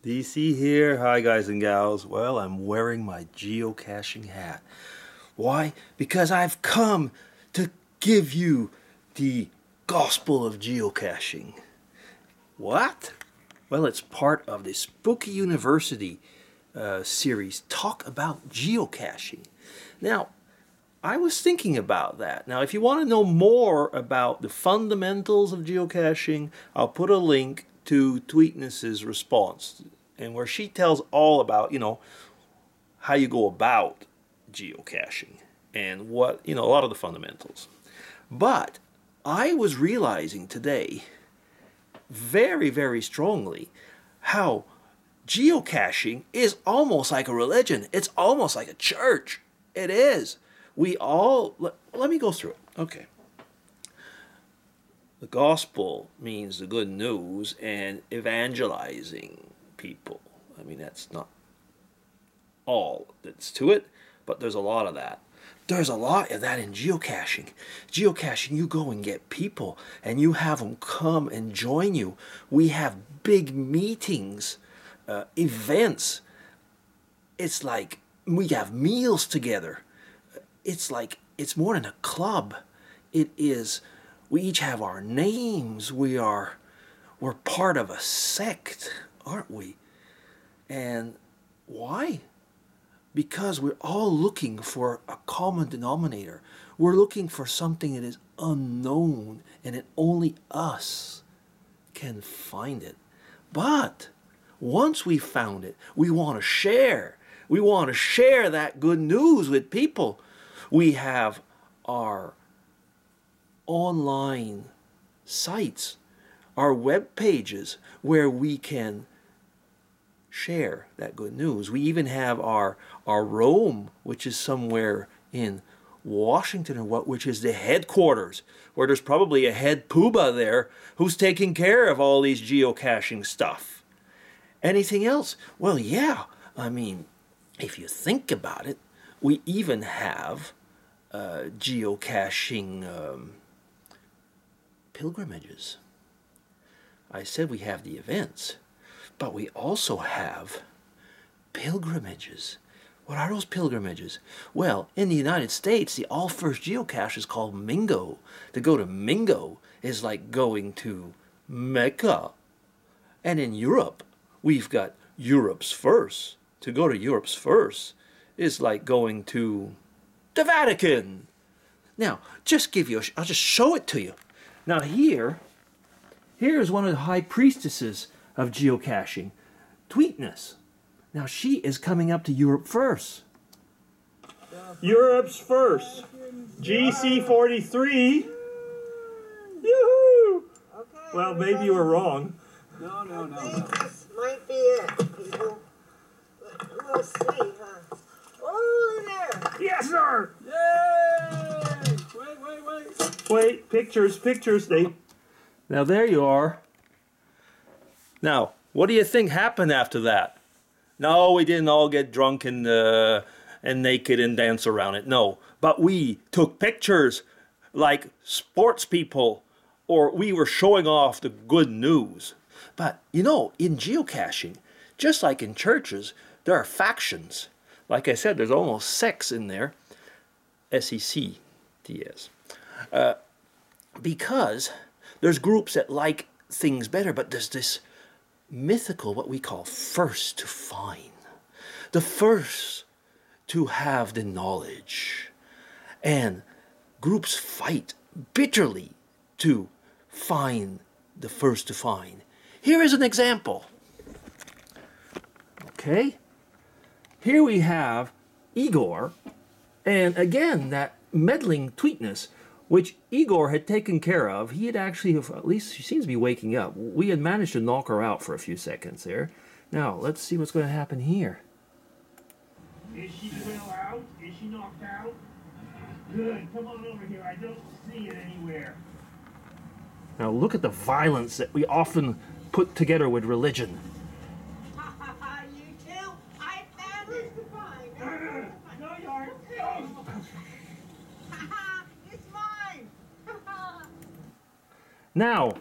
DC here. Hi guys and gals. Well, I'm wearing my geocaching hat. Why? Because I've come to give you the gospel of geocaching. What? Well, it's part of the SpookyUniversity series, Talk About Geocaching. Now, I was thinking about that. Now, if you want to know more about the fundamentals of geocaching, I'll put a link to Tweetnes' response, and where she tells all about, how you go about geocaching and what, a lot of the fundamentals. But I was realizing today very, very strongly how geocaching is almost like a religion. It's almost like a church. It is. We all, let me go through it. Okay. The gospel means the good news and evangelizing people. I mean, that's not all that's to it, but there's a lot of that. There's a lot of that in geocaching. Geocaching, you go and get people and you have them come and join you. We have big meetings, events. It's like we have meals together. It's like it's more than a club. It is. We each have our names. We're part of a sect, aren't we? And why? Because we're all looking for a common denominator. We're looking for something that is unknown and that only us can find it. But once we found it, we want to share. We want to share that good news with people. We have our online sites, our web pages where we can share that good news. We even have our Rome, which is somewhere in Washington, which is the headquarters, where there's probably a head poobah there who's taking care of all these geocaching stuff. Anything else? Well, yeah. I mean, if you think about it, we even have geocaching pilgrimages. I said we have the events, but we also have pilgrimages. What are those pilgrimages? Well, in the United States, the all first geocache is called Mingo. To go to Mingo is like going to Mecca. And in Europe, we've got Europe's first. To go to Europe's first is like going to the Vatican. Now, I'll just show it to you. Now here's one of the high priestesses of geocaching, Tweetnes. Now she is coming up to Europe first. Europe's first. GC43. Yoo-hoo! Okay, Well, maybe you were wrong. No. This might be it, people. We'll see, huh? Oh, there! Yes, sir! Yay! Wait, pictures, Nate. Now there you are. Now, what do you think happened after that? No, we didn't all get drunk and naked and dance around it. No, but we took pictures like sports people, or we were showing off the good news. But, in geocaching, just like in churches, there are factions. Like I said, there's almost sects in there. SECTS. Because there's groups that like things better, but there's this mythical, what we call first to find. The first to have the knowledge. And groups fight bitterly to find the first to find. Here is an example. Okay? Here we have Igor, and again, that meddling Tweetnes, which Igor had taken care of. He had actually, at least she seems to be waking up. We had managed to knock her out for a few seconds there. Now, let's see what's going to happen here. Is she well out? Is she knocked out? Good. Come on over here. I don't see it anywhere. Now, look at the violence that we often put together with religion. You too? I found it to find. No, you aren't. It's mine. Now,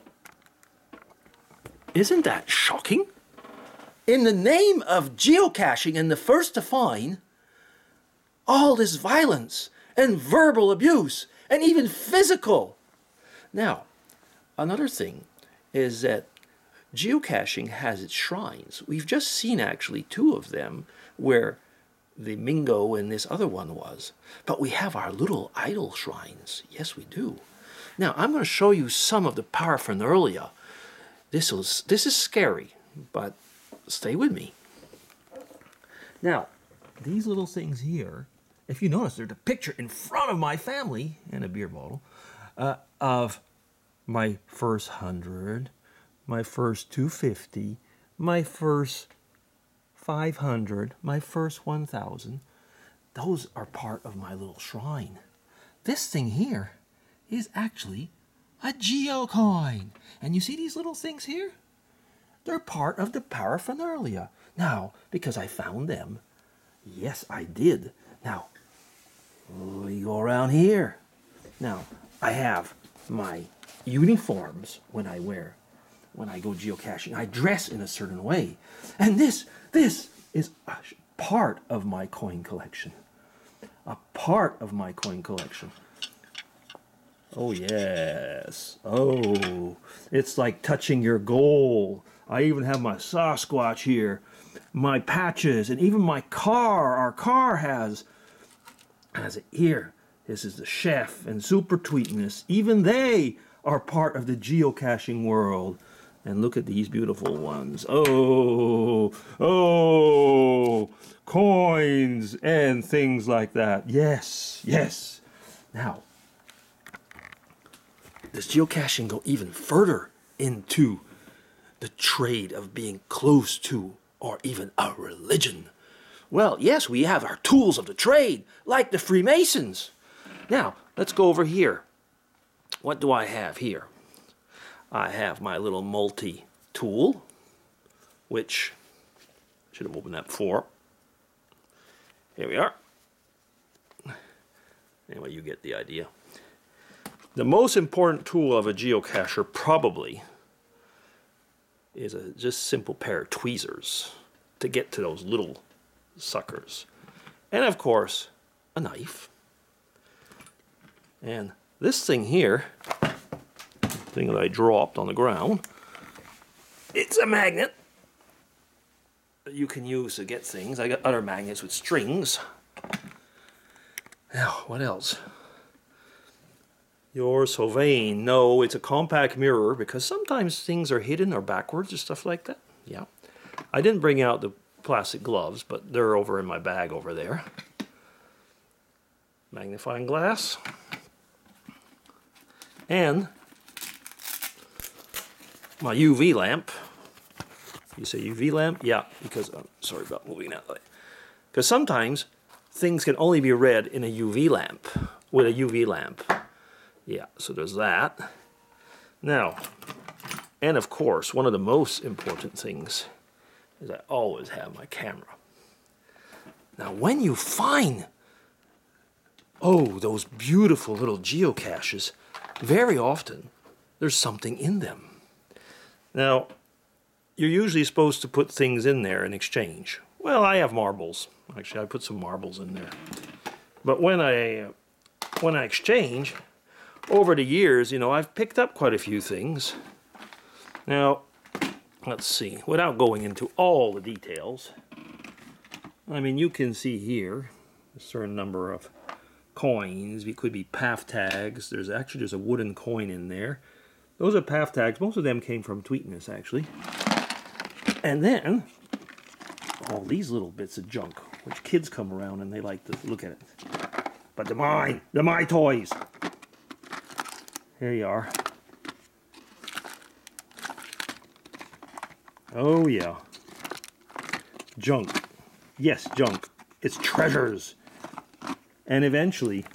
isn't that shocking? in the name of geocaching and the first to find, all this violence and verbal abuse and even physical. Now, another thing is that geocaching has its shrines. We've just seen actually 2 of them where the Mingo and this other one was. But we have our little idol shrines. Yes, we do. Now, I'm going to show you some of the paraphernalia. This is scary, but stay with me. Now, these little things here, if you notice, there's a picture in front of my family and a beer bottle of my first 100, my first 250, my first 500, my first 1,000. Those are part of my little shrine. This thing here is actually a geocoin. And you see these little things here? They're part of the paraphernalia. Now, because I found them, yes, I did. Now, we go around here. Now, I have my uniforms when I go geocaching. I dress in a certain way. And this is a part of my coin collection. A part of my coin collection. Oh, yes. Oh, it's like touching your goal. I even have my Sasquatch here, my patches, and even my car. Our car has it here. This is the Chef and Super Tweetnes. Even they are part of the geocaching world. And look at these beautiful ones. Oh, coins and things like that. Yes, yes. Now, does geocaching go even further into the trade of being close to or even a religion? Well, yes, we have our tools of the trade, like the Freemasons. Now, let's go over here. What do I have here? I have my little multi-tool, which I should have opened that before. Here we are. Anyway, you get the idea. The most important tool of a geocacher probably is a just simple pair of tweezers to get to those little suckers. And of course, a knife. And this thing here, thing that I dropped on the ground, it's a magnet that you can use to get things. I got other magnets with strings. Now, what else? You're so vain. No, it's a compact mirror because sometimes things are hidden or backwards or stuff like that. Yeah. I didn't bring out the plastic gloves, but they're over in my bag over there. Magnifying glass. And my UV lamp. You say UV lamp? Yeah, because I'm sorry about moving that way. Because sometimes things can only be read in a UV lamp, with a UV lamp. Yeah, so there's that. Now, and of course, one of the most important things is I always have my camera. Now, when you find, those beautiful little geocaches, very often there's something in them. Now, you're usually supposed to put things in there in exchange. Well, I have marbles. Actually, I put some marbles in there. But when I exchange, over the years, I've picked up quite a few things. Now, let's see. Without going into all the details, I mean, you can see here a certain number of coins. It could be PAF tags. There's a wooden coin in there. Those are PAF tags. Most of them came from tweetnes, actually. And then, all these little bits of junk, which kids come around and they like to look at it. But they're mine. They're my toys. Here you are. Oh, yeah. Junk. Yes, junk. It's treasures. And eventually,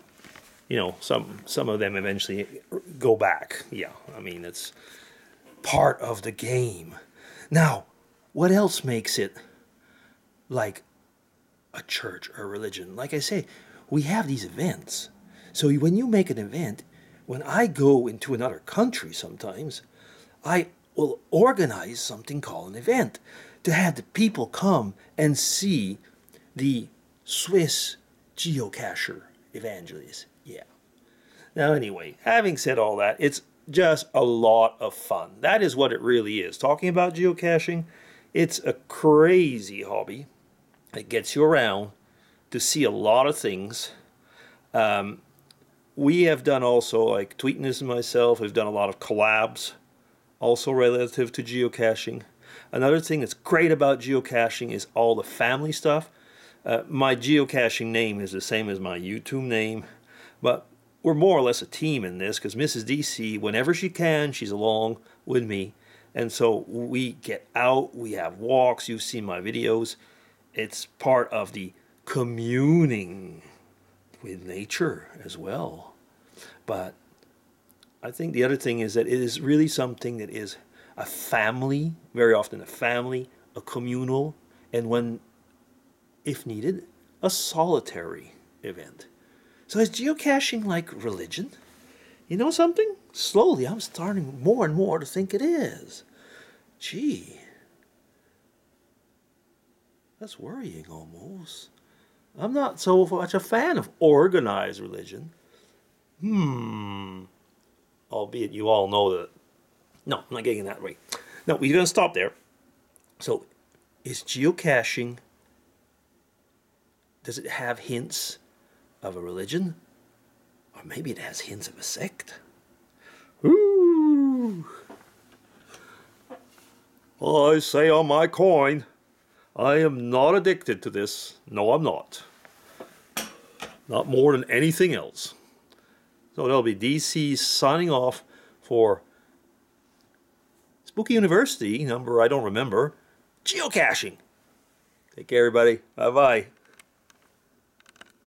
some of them eventually go back. Yeah, I mean, it's part of the game. Now, what else makes it like a church or a religion? Like I say, we have these events. So when you make an event, when I go into another country sometimes, I will organize something called an event to have the people come and see the Swiss geocacher evangelist. Yeah. Now anyway, having said all that, it's just a lot of fun. That is what it really is. Talking about geocaching, it's a crazy hobby. It gets you around to see a lot of things. We have done also, like tweetnes and myself, we've done a lot of collabs also relative to geocaching. Another thing that's great about geocaching is all the family stuff. My geocaching name is the same as my YouTube name, but we're more or less a team in this because Mrs. DC, whenever she can, she's along with me. And so we get out, we have walks, you've seen my videos. It's part of the communing with nature as well. But I think the other thing is that it is really something that is a family, very often a family, a communal, and when, if needed, a solitary event. So is geocaching like religion? You know something? Slowly, I'm starting more and more to think it is. Gee. That's worrying almost. I'm not so much a fan of organized religion. Albeit you all know that. No, I'm not getting that way. No, we're going to stop there. So, is geocaching, does it have hints of a religion? Or maybe it has hints of a sect? Ooh. I say on my coin, I am not addicted to this. No, I'm not. Not more than anything else. So that'll be DC signing off for SpookyUniversity, number I don't remember, geocaching. Take care, everybody. Bye-bye.